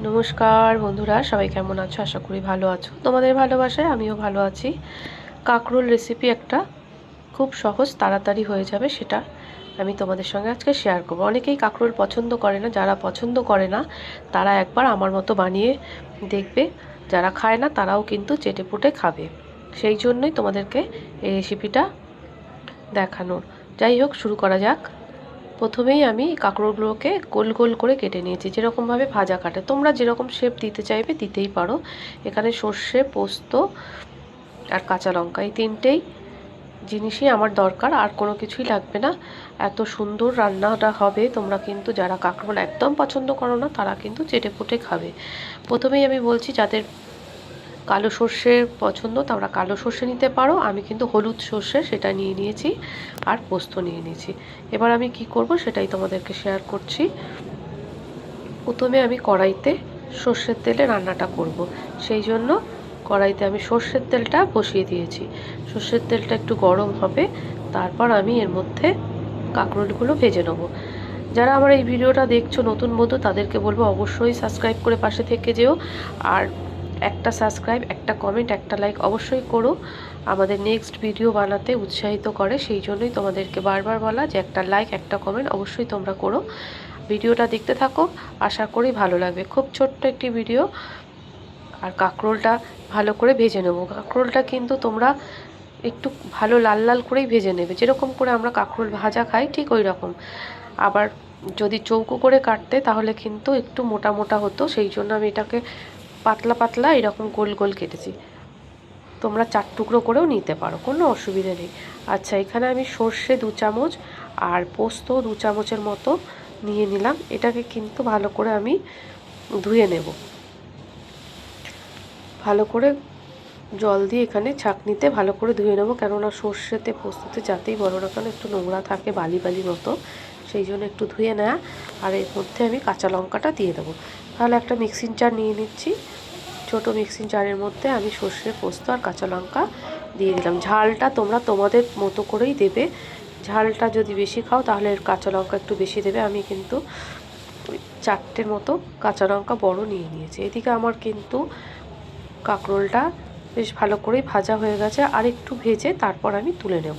নমস্কার বন্ধুরা, সবাই কেমন আছো? আশা করি ভালো আছো। তোমাদের ভালোবাসায় আমিও ভালো আছি। কাঁকরোল রেসিপি একটা খুব সহজ, তাড়াতাড়ি হয়ে যাবে, সেটা আমি তোমাদের সঙ্গে আজকে শেয়ার করবো। অনেকেই কাঁকরোল পছন্দ করে না, যারা পছন্দ করে না তারা একবার আমার মতো বানিয়ে দেখবে। যারা খায় না তারাও কিন্তু চেটেপুটে খাবে। সেই জন্যই তোমাদেরকে এই রেসিপিটা দেখানোর। যাই হোক, শুরু করা যাক। প্রথমেই আমি কাঁকরোলগুলোকে গোল গোল করে কেটে নিয়েছি, যেরকমভাবে ভাজা কাটে। তোমরা যেরকম শেপ দিতে চাইবে দিতেই পারো। এখানে সর্ষে, পোস্ত আর কাঁচা লঙ্কা, এই তিনটেই জিনিসই আমার দরকার, আর কোনো কিছুই লাগবে না। এত সুন্দর রান্নাটা হবে। তোমরা কিন্তু যারা কাঁকরোল একদম পছন্দ করো না তারা কিন্তু চেটেপুটে খাবে। প্রথমেই আমি বলছি, যাদের কালো সর্ষে পছন্দ তোমরা কালো সর্ষে নিতে পারো। আমি কিন্তু হলুদ সর্ষে সেটা নিয়ে নিয়েছি, আর পোস্ত নিয়ে নিয়েছি। এবার আমি কি করব সেটাই তোমাদেরকে শেয়ার করছি। প্রথমে আমি কড়াইতে সর্ষের তেলে রান্নাটা করব, সেই জন্য কড়াইতে আমি সর্ষের তেলটা বসিয়ে দিয়েছি। সর্ষের তেলটা একটু গরম হবে, তারপর আমি এর মধ্যে কাঁকরোলগুলো ভেজে নেব। যারা আমার এই ভিডিওটা দেখছো নতুন বন্ধু, তাদেরকে বলবো অবশ্যই সাবস্ক্রাইব করে পাশে থেকে যেও। আর একটা সাবস্ক্রাইব, একটা কমেন্ট, একটা লাইক অবশ্যই করো। আমাদের নেক্সট ভিডিও বানাতে উৎসাহিত করে। সেই জন্যই তোমাদেরকে বারবার বলা যে একটা লাইক, একটা কমেন্ট অবশ্যই তোমরা করো। ভিডিওটা দেখতে থাকো, আশা করি ভালো লাগবে। খুব ছোট্ট একটি ভিডিও। আর কাঁকরোলটা ভালো করে ভেজে নেবো। কাঁকরোলটা কিন্তু তোমরা একটু ভালো লাল লাল করেই ভেজে নেবে, যেরকম করে আমরা কাঁকরোল ভাজা খাই ঠিক ওই রকম। আবার যদি চৌকো করে কাটতে তাহলে কিন্তু একটু মোটা মোটা হতো, সেই জন্য আমি এটাকে পাতলা পাতলা এরকম গোল গোল কেটেছি। তোমরা 4 টুকরো করেও নিতে পারো, কোনো অসুবিধা নেই। আচ্ছা, এখানে আমি সর্ষে 2 চামচ আর পোস্ত 2 চামচের মতো নিয়ে নিলাম। এটাকে কিন্তু ভালো করে আমি ধুয়ে নেব। ভালো করে জল দিয়ে এখানে ছাঁকনিতে ভালো করে ধুয়ে নেবো, কেননা সর্ষেতে পোস্ততে যাতেই বলো না কেন একটু নোংরা থাকে, বালি বালি মতো, সেই জন্য একটু ধুয়ে নেওয়া। আর এর মধ্যে আমি কাঁচা লঙ্কাটা দিয়ে দেবো। তাহলে একটা মিক্সিং জার নিয়ে নিচ্ছি। ছোটো মিক্সিং জারের মধ্যে আমি সর্ষে, পোস্ত আর কাঁচা লঙ্কা দিয়ে দিলাম। ঝালটা তোমরা তোমাদের মতো করেই দেবে। ঝালটা যদি বেশি খাও তাহলে কাঁচা লঙ্কা একটু বেশি দেবে। আমি কিন্তু 4টের মতো কাঁচা লঙ্কা বড় নিয়ে নিয়েছি। এদিকে আমার কিন্তু কাঁকরোলটা বেশ ভালো করেই ভাজা হয়ে গেছে। আর একটু ভেজে তারপর আমি তুলে নেব।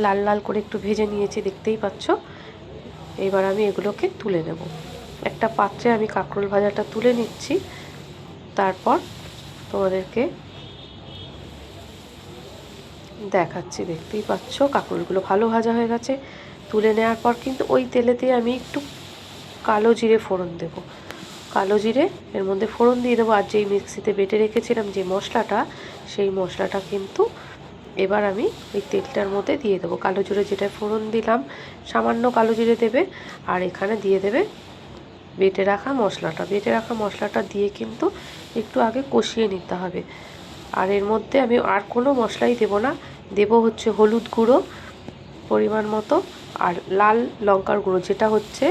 লাল লাল করে একটু ভেজে নিয়েছি, দেখতেই পাচ্ছ। এবার আমি এগুলোকে তুলে নেব। একটা পাত্রে আমি কাঁকরোল ভাজাটা তুলে নিচ্ছি। তারপর তোমাদেরকে দেখাচ্ছি, দেখতেই পাচ্ছ কাঁকরোলগুলো ভালো ভাজা হয়ে গেছে। তুলে নেওয়ার পর কিন্তু ওই তেলেতে আমি একটু কালো জিরে ফোড়ন দেব। কালো জিরে এর মধ্যে ফোড়ন দিয়ে দেবো। আর যেই মিক্সিতে বেটে রেখেছিলাম যে মশলাটা, সেই মশলাটা কিন্তু এবার আমি ওই তেলটার মধ্যে দিয়ে দেবো। কালো জিরে যেটা ফোড়ন দিলাম, সামান্য কালো জিরে দেবে। আর এখানে দিয়ে দেবে বেটে রাখা মশলাটা। বেটে রাখা মশলাটা দিয়ে কিন্তু একটু আগে কষিয়ে নিতে হবে। আর এর মধ্যে আমি আর কোনো মশলাই দেব না। দেব হচ্ছে হলুদ গুঁড়ো পরিমাণ মতো, আর লাল লঙ্কার গুঁড়ো, যেটা হচ্ছে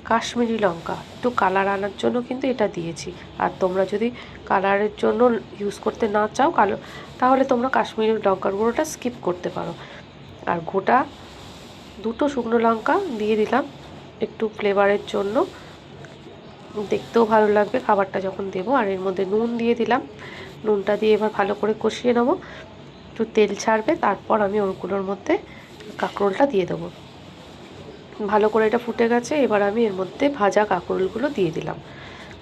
কাশ্মীরি লঙ্কা। একটু কালার আনার জন্য কিন্তু এটা দিয়েছি। আর তোমরা যদি কালারের জন্য ইউজ করতে না চাও কালো, তাহলে তোমরা কাশ্মীরি লঙ্কার গুঁড়োটা স্কিপ করতে পারো। আর গোটা 2টো শুকনো লঙ্কা দিয়ে দিলাম একটু ফ্লেভারের জন্য, দেখতেও ভালো লাগবে খাবারটা যখন দেবো। আর এর মধ্যে নুন দিয়ে দিলাম। নুনটা দিয়ে এবার ভালো করে কষিয়ে নেবো। একটু তেল ছাড়বে, তারপর আমি ওগুলোর মধ্যে কাঁকরোলটা দিয়ে দেবো। ভালো করে এটা ফুটে গেছে। এবার আমি এর মধ্যে ভাজা কাঁকরোলগুলো দিয়ে দিলাম।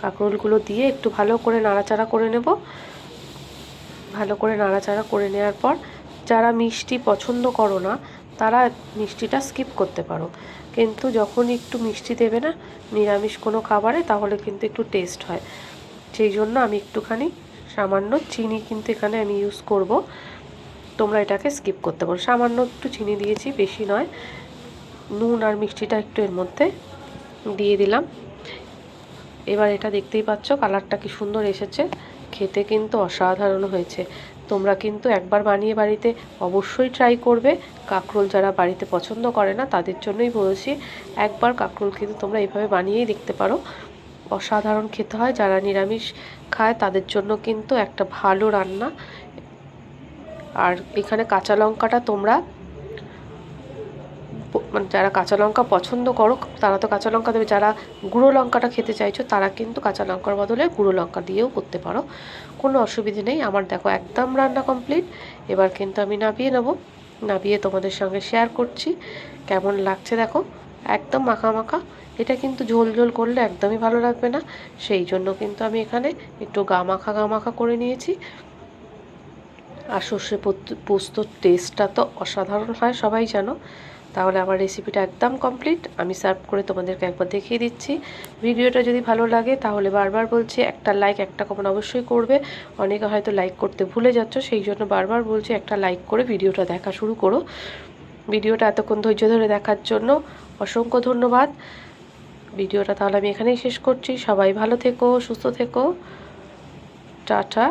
কাঁকরোলগুলো দিয়ে একটু ভালো করে নাড়াচাড়া করে নেব। ভালো করে নাড়াচাড়া করে নেওয়ার পর, যারা মিষ্টি পছন্দ করো না তারা মিষ্টিটা স্কিপ করতে পারো। কিন্তু যখন একটু মিষ্টি দেবে না নিরামিষ কোনো খাবারে, তাহলে কিন্তু একটু টেস্ট হয়। সেই জন্য আমি একটুখানি সামান্য চিনি কিন্তু এখানে আমি ইউজ করব। তোমরা এটাকে স্কিপ করতে পারো। সামান্য একটু চিনি দিয়েছি, বেশি নয়। নুন আর মিষ্টিটা একটু এর মধ্যে দিয়ে দিলাম। এবার এটা দেখতেই পাচ্ছ কালারটা কি সুন্দর এসেছে। খেতে কিন্তু অসাধারণ হয়েছে। তোমরা কিন্তু একবার বানিয়ে বাড়িতে অবশ্যই ট্রাই করবে। কাঁকরোল যারা বাড়িতে পছন্দ করে না তাদের জন্যই বলছি, একবার কাঁকরোল কিন্তু তোমরা এইভাবে বানিয়েই দেখতে পারো। অসাধারণ খেতে হয়। যারা নিরামিষ খায় তাদের জন্য কিন্তু একটা ভালো রান্না। আর এখানে কাঁচা লঙ্কাটা তোমরা মানে যারা কাঁচা লঙ্কা পছন্দ করো তারা তো কাঁচা লঙ্কা দেবে, যারা গুঁড়ো লঙ্কাটা খেতে চাইছো তারা কিন্তু কাঁচা লঙ্কার বদলে গুঁড়ো লঙ্কা দিয়েও করতে পারো, কোনো অসুবিধে নেই। আমার দেখো একদম রান্না কমপ্লিট। এবার কিন্তু আমি নামিয়ে নেবো, নামিয়ে তোমাদের সঙ্গে শেয়ার করছি কেমন লাগছে। দেখো একদম মাখা মাখা, এটা কিন্তু ঝোল ঝোল করলে একদমই ভালো লাগবে না, সেই জন্য কিন্তু আমি এখানে একটু গা মাখা করে নিয়েছি। আর সর্ষে পোস্তর টেস্টটা তো অসাধারণ হয় সবাই জানো। তাহলে আমার রেসিপিটা একদম কমপ্লিট, আমি সার্ভ করে তোমাদেরকে একবার দেখিয়ে দিচ্ছি। ভিডিওটা যদি ভালো লাগে তাহলে বারবার বলছি একটা লাইক একটা কমেন্ট অবশ্যই করবে। অনেকে হয়তো লাইক করতে ভুলে যাচ্ছ, সেই জন্য বারবার বলছি একটা লাইক করে ভিডিওটা দেখা শুরু করো। ভিডিওটা এতক্ষণ ধৈর্য ধরে দেখার জন্য অসংখ্য ধন্যবাদ। ভিডিওটা তাহলে আমি এখানেই শেষ করছি। সবাই ভালো থেকো, সুস্থ থেকো, টাটা।